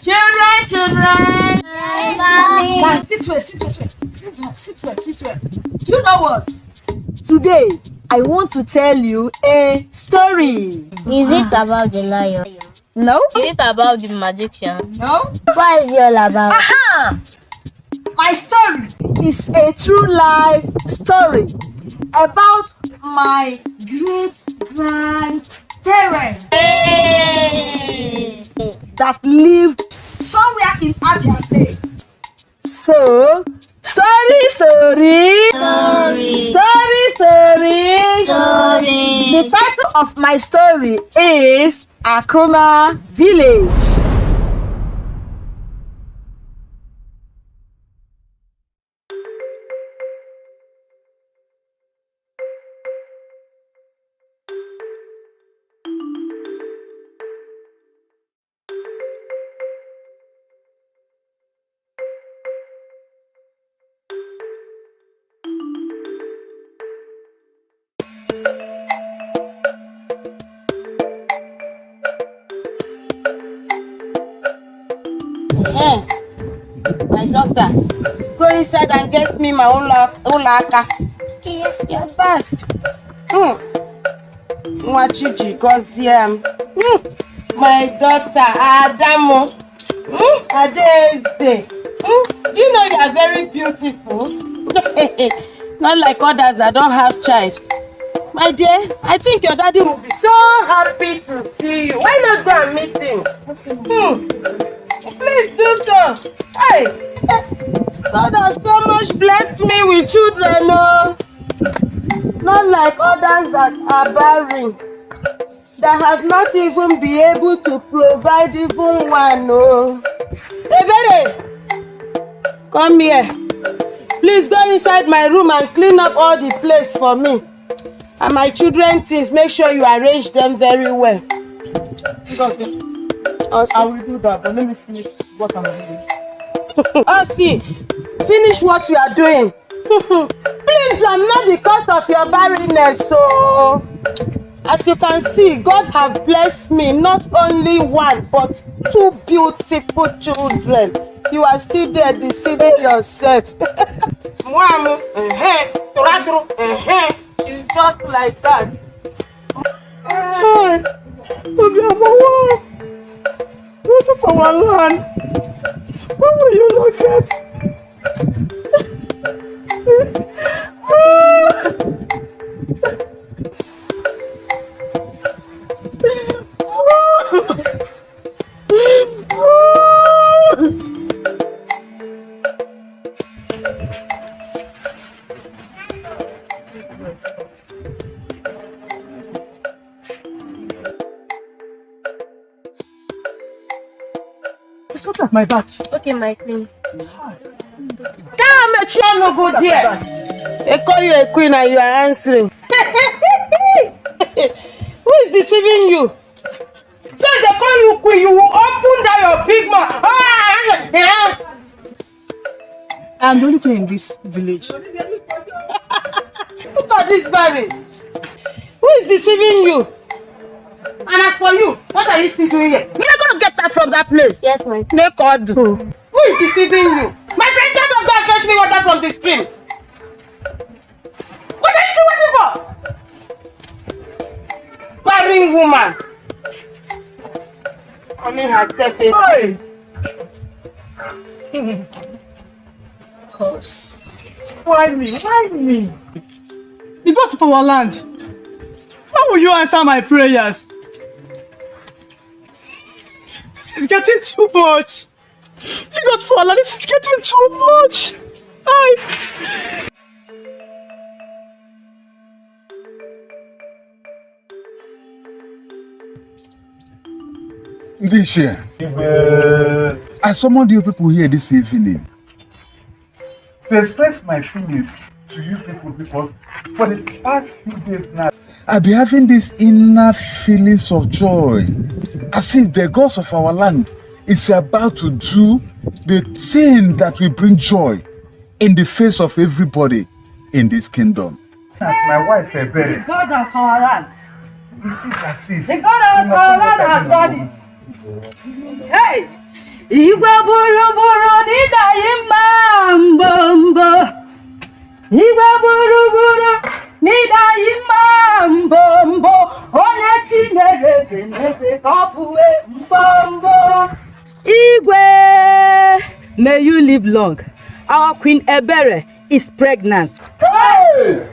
Children. Yes, mommy. Now, sit well. Sit well. Do you know what? Today, I want to tell you a story. Is it about the lion? No? Is it about the magician? No? What is it all about? Aha! My story is a true life story about my great-grandparents that lived somewhere in Abia State. So, story. The title of my story is AKUMA Village. Hey, my daughter, go inside and get me my own laka. Yes, you're fast. Mwachiji, goziam. My daughter, Adamo. Adeze. Do you know you are very beautiful? Not like others that don't have child. My dear, I think your daddy will be so happy to see you. Why not go and meet him? Please do so. Hey, God has so much blessed me with children, no. Not like others that are barren, that have not even been able to provide even one, no. Ebere, come here. Please go inside my room and clean up all the place for me. And my children things, make sure you arrange them very well. I will do that, but let me finish what I'm doing. See, finish what you are doing. Please, I'm not the cause of your barrenness. So, as you can see, God have blessed me not only one, but 2 beautiful children. You are still there deceiving yourself. She's just like that. This is our land. Why will you not get? Look at my back. Okay, my queen. Damn it, you no go there. They call you a queen and you are answering. Who is deceiving you? Since they call you queen, you will open down your big mouth. I'm the only queen in this village. Look at this berry. Who is deceiving you? And as for you, what are you still doing here? You're not going to get that from that place. Yes, my queen. Make God do. Who is deceiving you? My friend said don't go and fetch me water from the stream. What are you still waiting for? Barren woman. Only herself. Why me? Because of our land. How will you answer my prayers? This is getting too much. Because for Allah, this is getting too much. Visha, I summoned you people here this evening to express my feelings to you people because for the past few days now, I've been having these inner feelings of joy, as if the gods of our land is about to do the thing that will bring joy in the face of everybody in this kingdom. My wife, Ebere. The God of our land. This is as if The God of our land has done it. Hey, Igwe gburugburu n'ịdaghị mma mbombo. Igwe gburugburu n'ịdaghị mma mbombo. Onye Chinere eze n'eze ka ọ bụwe mbombo. Igwe, may you live long. Our Queen Ebere is pregnant. Hey!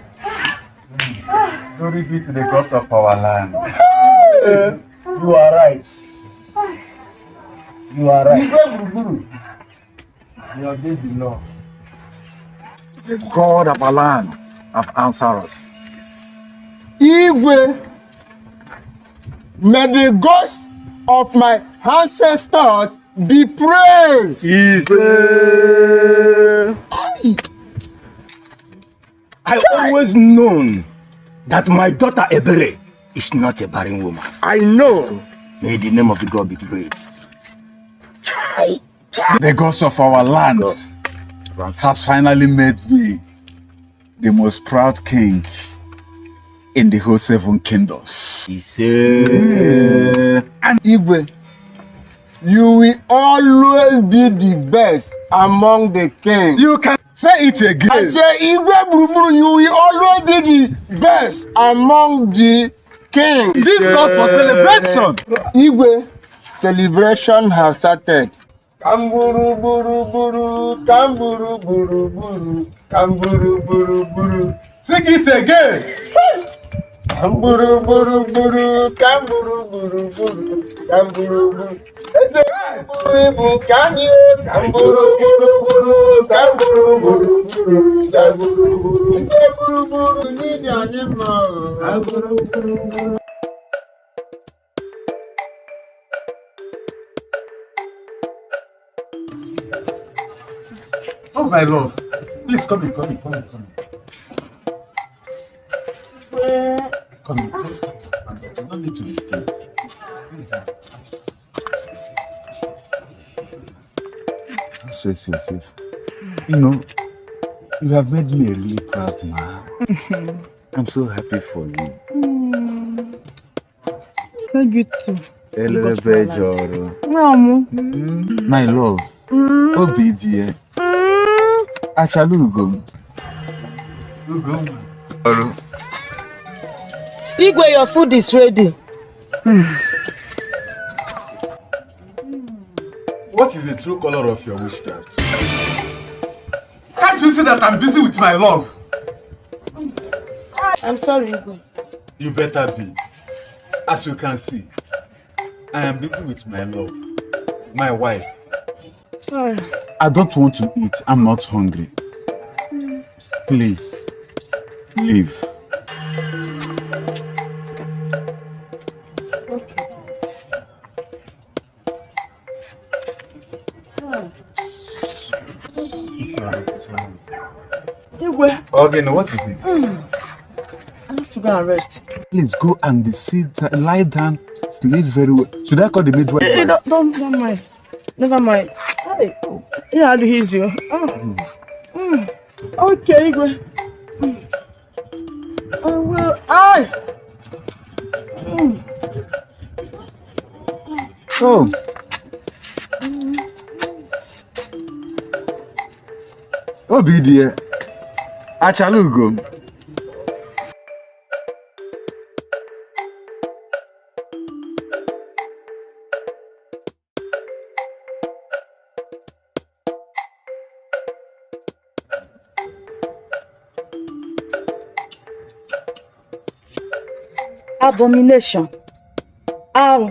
Glory be to the gods of our land. You are right. You are right. You are the Lord. The God of our land have answered us. Igwe, may the ghosts of my ancestors be praised. I always known that my daughter Ebere is not a barren woman. I know. May the name of the God be praised. The gods of our land has finally made me the most proud king in the whole 7 kingdoms. And Igwe, you will always be the best among the kings. You can say it again. I say, Igwe Buruburu, you will always be the best among the kings. This calls for celebration. Igwe, celebration has started. Kamburu buru buru, kamburu buru buru, kamburu buru buru. Sing it again. Kamburu buru buru, kamburu buru buru, kamburu buru. Kamburu buru buru, kamburu buru buru, kamburu buru. Kamburu buru ni nyanyema. Kamburu buru buru. Oh, my love. Please come in, come in, come in, come in. Come in, please. You don't need to be scared. Sit down. Don't stress yourself. You know, you have made me a really proud man. I'm so happy for you. Thank you too. My love. Obi dear. Achalugo. Igwe, your food is ready. What is the true color of your witchcraft? Can't you see that I'm busy with my love? I'm sorry, Igwe. You better be. As you can see, I am busy with my love, my wife. I don't want to eat. I'm not hungry. Please, leave. It's alright, it's alright. Okay, now what is it? I have to go and rest. Please go and sit, lie down, sleep very well. Should I call the midwife? Don't mind. Never mind. Hey, yeah, I'll heal you. Okay, Igwe. I will. Oh. Obi dear. Achalugo. Abomination. Ow.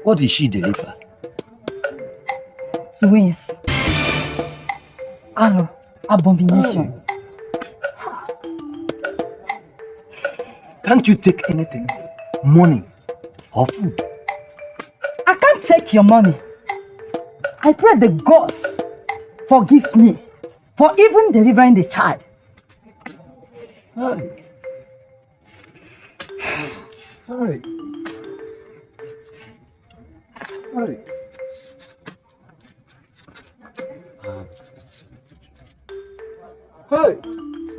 What did she deliver? Twins. Ow. Abomination. Can't you take anything? Money or food? I can't take your money. I pray the gods forgive me for even delivering the child. Sorry. Sorry.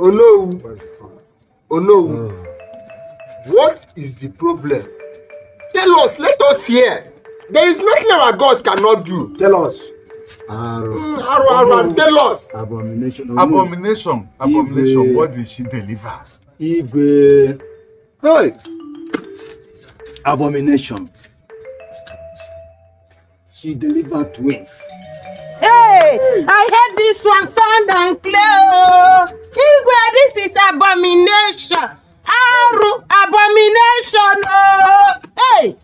Oh no. Oh no. What is the problem? Tell us, let us hear. There is nothing our gods cannot do. Tell us. Tell us. Abomination. What did she deliver? Igwe. Hey. Abomination. She delivered twins. Hey, I heard this one sound and clear. Igwe, this is abomination. Abomination. Hey,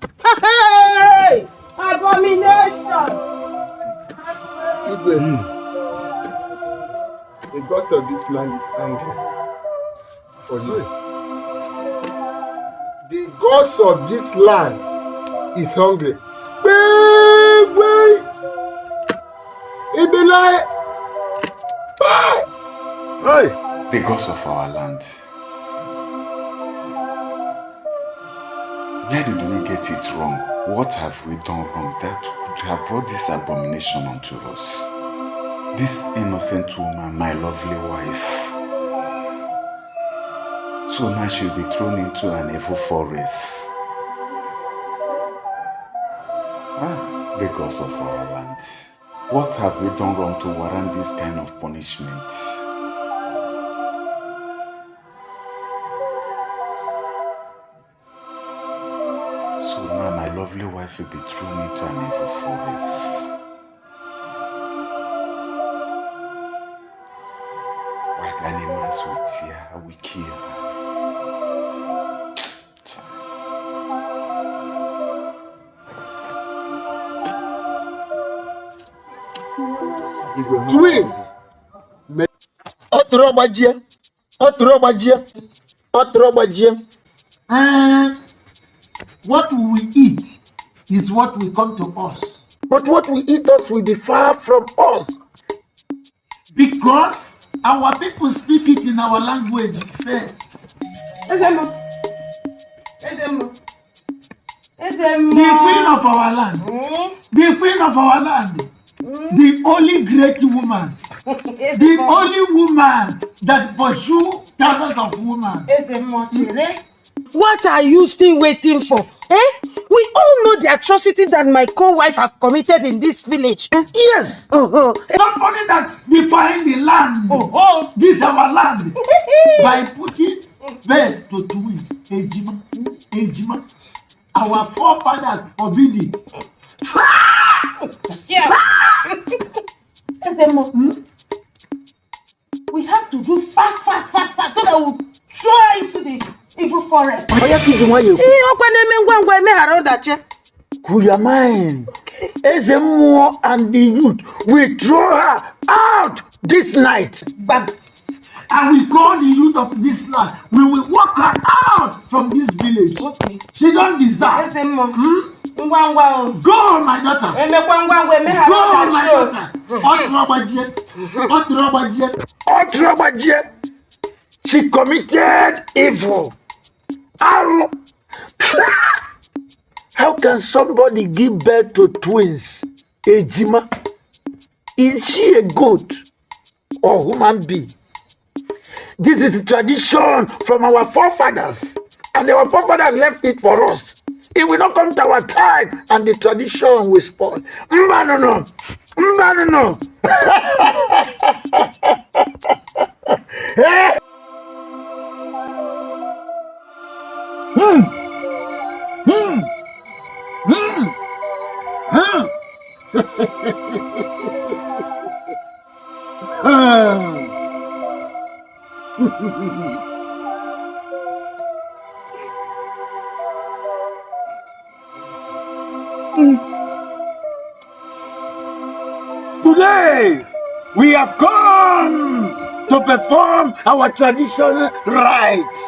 hey, abomination. Igwe, the god of this land is angry for you. The gods of this land is hungry. It be like, Hey. The gods of our land. Where did we get it wrong? What have we done wrong that would have brought this abomination onto us? This innocent woman, my lovely wife. So now she'll be thrown into an evil forest. The gods of our land. What have we done wrong to warrant this kind of punishment? So now my lovely wife will be thrown into an evil forest. While the animals will tear her, will kill her. twins. What we eat is what will come to us. But what we eat us will be far from us. Because our people speak it in our language. Say, the queen of our land, the queen of our land, the only great woman, the only woman that pursue thousands of women. What are you still waiting for? We all know the atrocity that my co-wife has committed in this village. Yes. Somebody that defined the land. This is our land. By putting bed to twins. Ejima. Our forefathers forbid it. Yeah. We have to do fast so that we'll throw into the evil forest. Cool your mind. Ezemo and the youth will throw her out this night. And we call the youth of this land. We will walk her out from this village. Okay. She don't deserve. Go, my daughter. Go, my daughter. She committed evil. How can somebody give birth to twins? Ejima? Is she a goat or human being? This is the tradition from our forefathers, and our forefathers left it for us. It will not come to our time, and the tradition will spoil. No. Today, we have come to perform our traditional rites.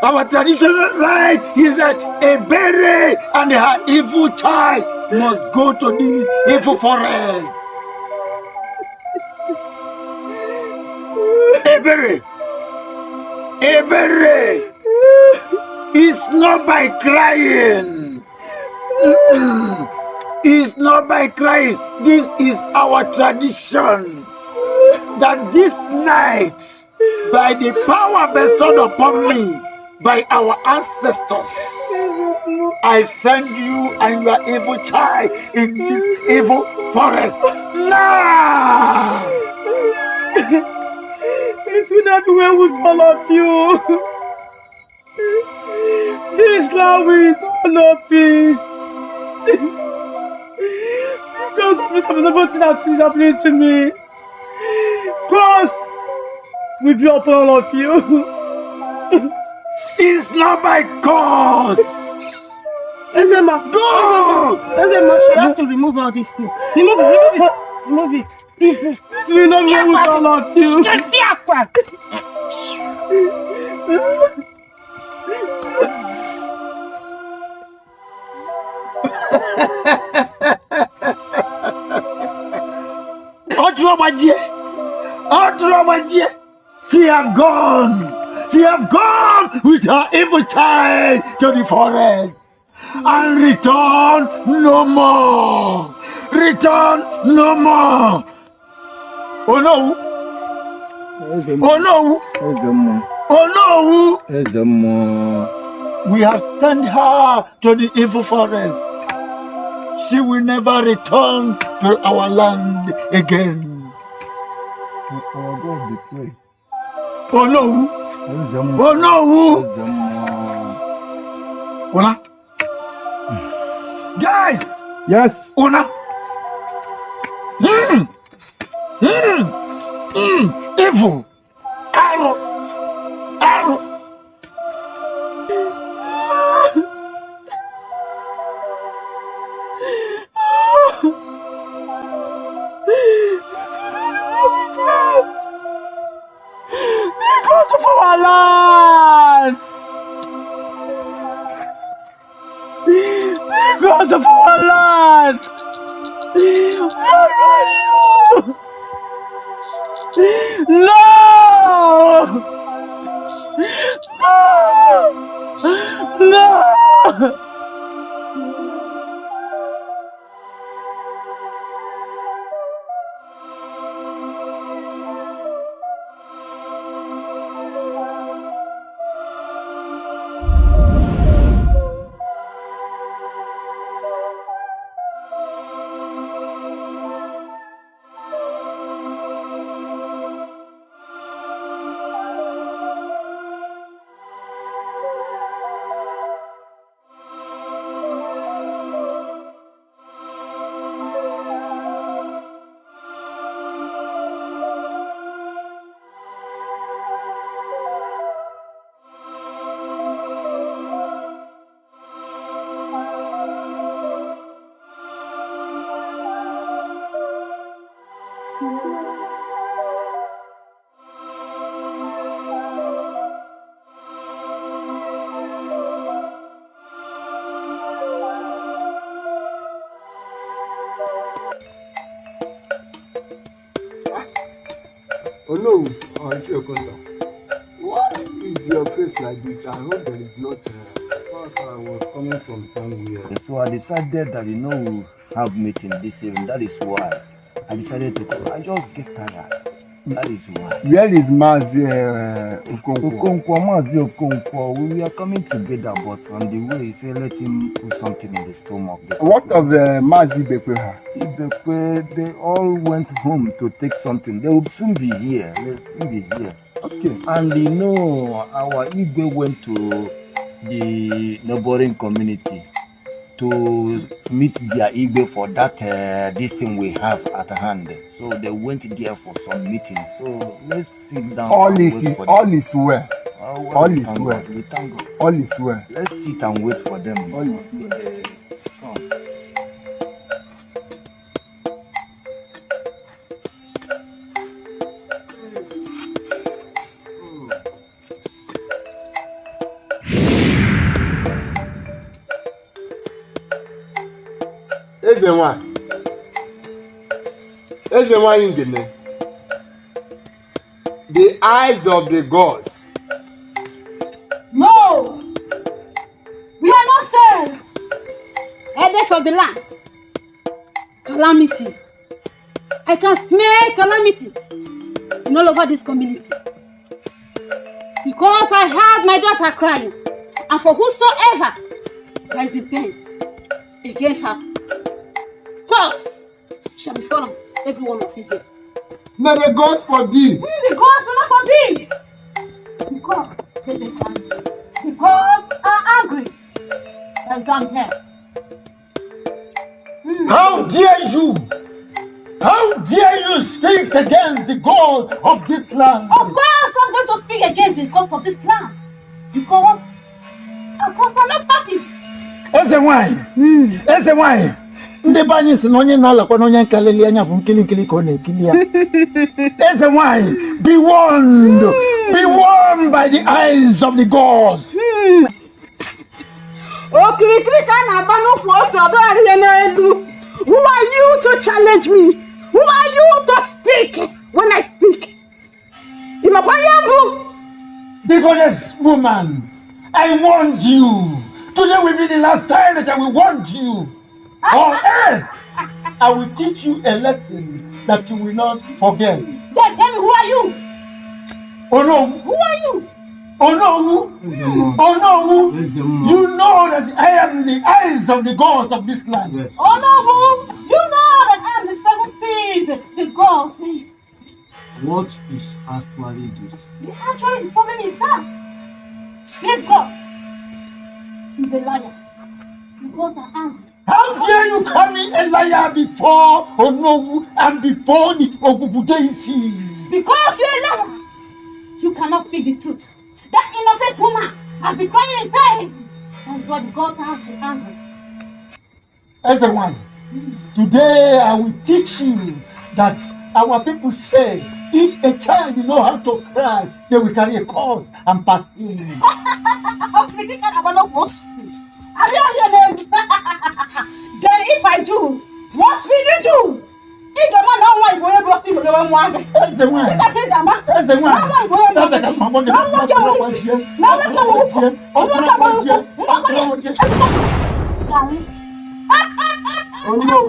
Our traditional rite is that a berry and her evil child must go to this evil forest. A berry is not by crying. It's not by crying. This is our tradition. that this night, by the power bestowed upon me by our ancestors, I send you and your evil child in this evil forest now. It will not be well with all of you. This land will no peace. Because of this thing that is happening to me. Cross will be upon all of you. It's not my cause. Ezema, Go! Ezema, you have to remove all these things. Remove it. Remove it. It will not be well with all of you. She have gone. She have gone with her evil child to the forest and return no more. Return no more. Oh no. Oh no. Oh no. We have sent her to the evil forest. She will never return to our land again. Oh no! Oh no! Ola! Guys! Yes. Ola! Evil! Arrow! Arrow! Because of our land! Because of our land! Where are you? No! No! No! Oh no, why is your face like this? I hope there is not. I was coming from somewhere. So I decided that we have meeting this evening. That is why I decided to come. I just get tired. That is why. Where is Mazi Okonkwo? We are coming together, but on the way he said let him put something in the stomach. What of Mazi Bekweha? They all went home to take something. They will soon be here. Okay. And our Igwe went to the neighboring community to meet their Igwe for that this thing we have at hand. So they went there for some meeting. So let's sit down. All is well. All is well. We thank God. All is well. Let's sit and wait for them. All is well. Come. Ezenwa Ingene, the eyes of the gods. No! We are not saved! Headers of the land. Calamity. I can smell calamity. in all over this community. Because I heard my daughter crying, and for whosoever there is a pain against her, curse shall befall on every one of you here. May the gods forbid. The gods will not forbid. Because they are angry. Because are angry. And come here. How dare you? How dare you speak against the God of this land? Of course I'm going to speak against the gods of this land. Because I'm not happy. Eze nwanyị, ndị be anyị si na onye na-alakwa na onye nkalili anya bụ nkili ka ọ na-ekili ya. Eze nwanyị, be warned by the eyes of the gods. Who are you to challenge me? Who are you to speak when I speak? The goddess woman, I warned you. Today will be the last time that I will warn you. Or else, I will teach you a lesson that you will not forget. Then tell me, who are you? Oh no. Who are you? Oh no. Oh no. You know that I am the eyes of the gods of this land. Yes. Oh no, you know that I am the seventh seed, the gods. What is actually this? The actual problem is that this God is a liar. The gods are angry. How dare you call me a liar before Onowu and before the Ogugu deity? Because you're a liar. You cannot speak the truth. That innocent woman has been crying in pain. That's what God has been angry. Everyone, today I will teach you that our people say if a child know how to cry, they will carry a cross and pass in. I'm thinking about no cross. I know your name. Then if I do, what will you do? If the man don't want to go to the one. That's the one. That's the one. Oh no.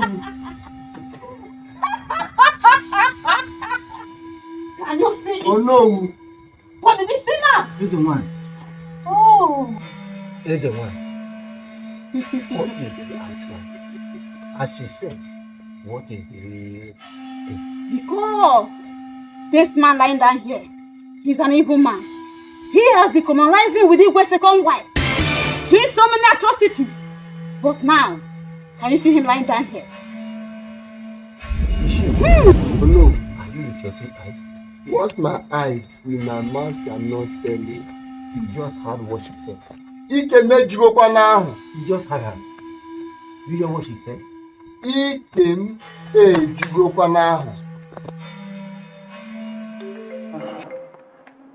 Can you see? Oh no. What did you see now? This is the one. Oh. This is the one. What is the actual? As she said, what is the real thing? Because this man lying down here, he's an evil man. He has been compromising with his second wife, doing so many atrocities. But now, can you see him lying down here? Oh no. Are you with your two eyes? What my eyes see, my mouth cannot tell you. You just heard what she said. Ike mejirokwa n'ahụ. You just heard her. You hear what she said? Ike m ejirokwa n'ahụ.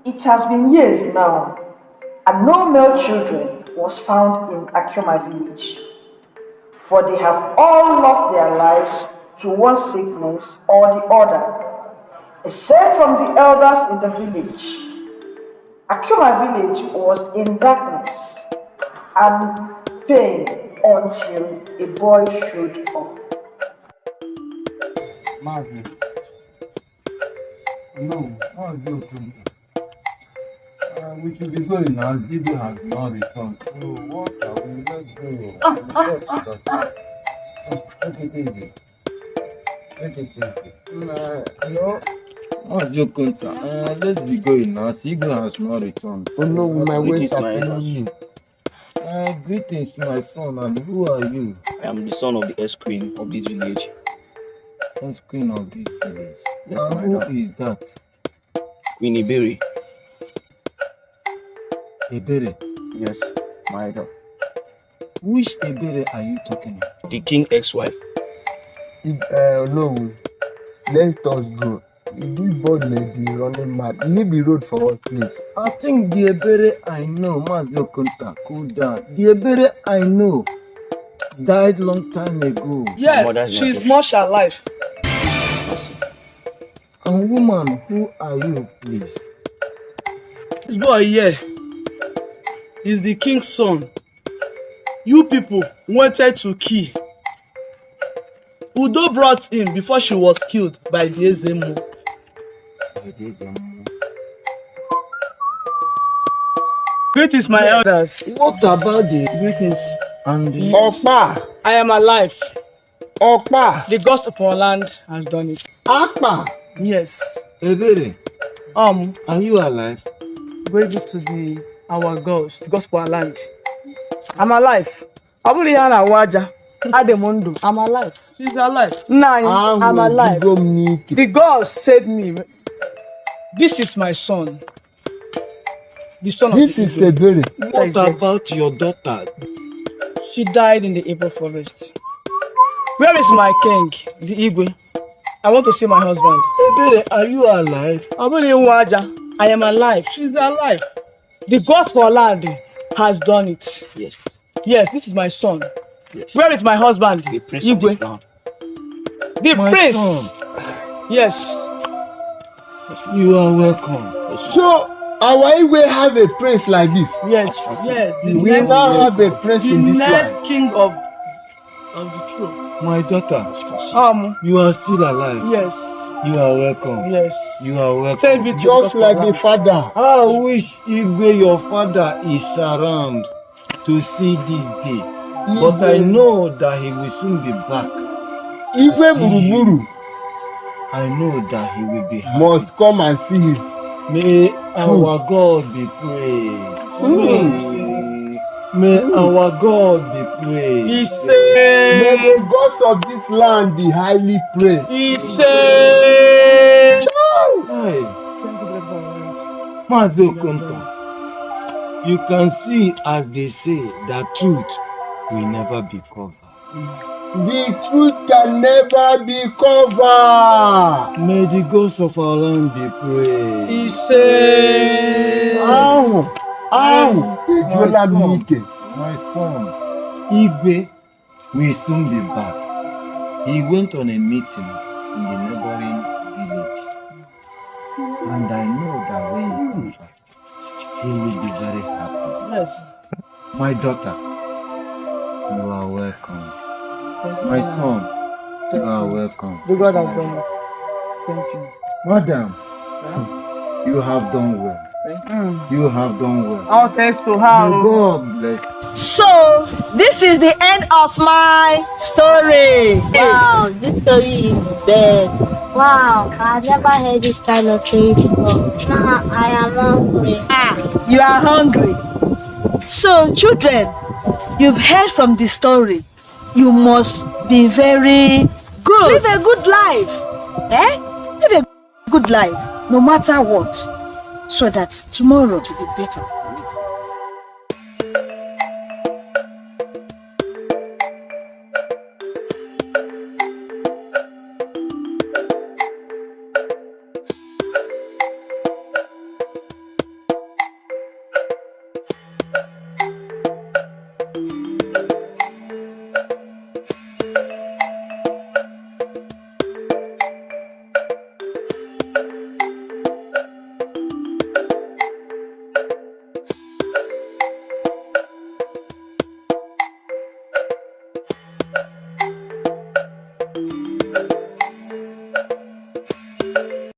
It has been years now, and no male children was found in AKUMA Village, for they have all lost their lives to one sickness or the other, except from the elders in the village. AKUMA Village was in darkness and pain until a boy showed up. Mazi. No, what is your problem? We should be going now. Didi has not returned. So what are we? Let's go. Take it easy. Take it easy. No. What's your contact? Let's be going now. Sigo has not returned. Oh no, my ways are telling you. Greetings, my son. And who are you? I am the son of the ex-queen of this village. Ex-queen of this village. Yes, who is that? Queen Iberi. Ebere. Yes, my idol. Which Ebere are you talking about? The king ex-wife. No, let us go. This boy may be running mad. Leave the road for us, please. I think the Ebere I know, Mazio Kunta, cool down. The Ebere I know died long time ago. Yes, she's much alive. And woman, who are you, please? This boy here is the king's son. You people wanted to kill. Udo brought him before she was killed by the Ezemo. Greetings, my elders. What about the Greetings. and the Okpa. I am alive. Okpa. The ghost of our land has done it. Akpa. Yes. Ebere, are you alive? Glory be to our ghost, the ghost of our land. I'm alive. Abuliana Waja. Ademondo. I'm alive. She's alive. Nine. I'm alive. The ghost saved me. This is my son. The son This of is the Igbo. Ebere. What about your daughter? She died in the Igbo forest. Where is my king, the Igwe? I want to see my husband. Ebere, are you alive? I am alive. She's alive. The ghost for land has done it. Yes. Yes, this is my son. Yes. Where is my husband? The prince of this land. The My prince. son. Yes. You are welcome. So, our Igwe have a prince like this. Yes. Yes. We now have a prince The in this next land. king of the throne. My daughter, you are still alive. Yes. You are welcome. Yes. You are welcome. Thank you to Just God like for the that. father. I wish Igwe, your father, is around to see this day. But I know that he will soon be back. Igwe gburugburu I know that he will be happy. must come and see his. May our God be praised. May our God be praised. May the gods of this land be highly praised. Hey, Thank you, bless God. Mazo Konta, you can see, as they say, that truth will never be covered. The truth can never be covered. May the ghosts of our land be praised. Ejola Mike. My son, Igwe will soon be back. He went on a meeting in the neighboring village. And I know that when he comes back, he will be very happy. Yes. My daughter, you are welcome. My son, you are welcome. The God has done it. Thank you. Madam, you have done well. You have done well. All thanks to May her. God bless you. So, this is the end of my story. Wow, this story is the best. Wow, I've never heard this kind of story before. Now I am hungry. You are hungry. So, children, you've heard from the story. You must be very good. Live a good life. Live a good life, no matter what, so that tomorrow will be better.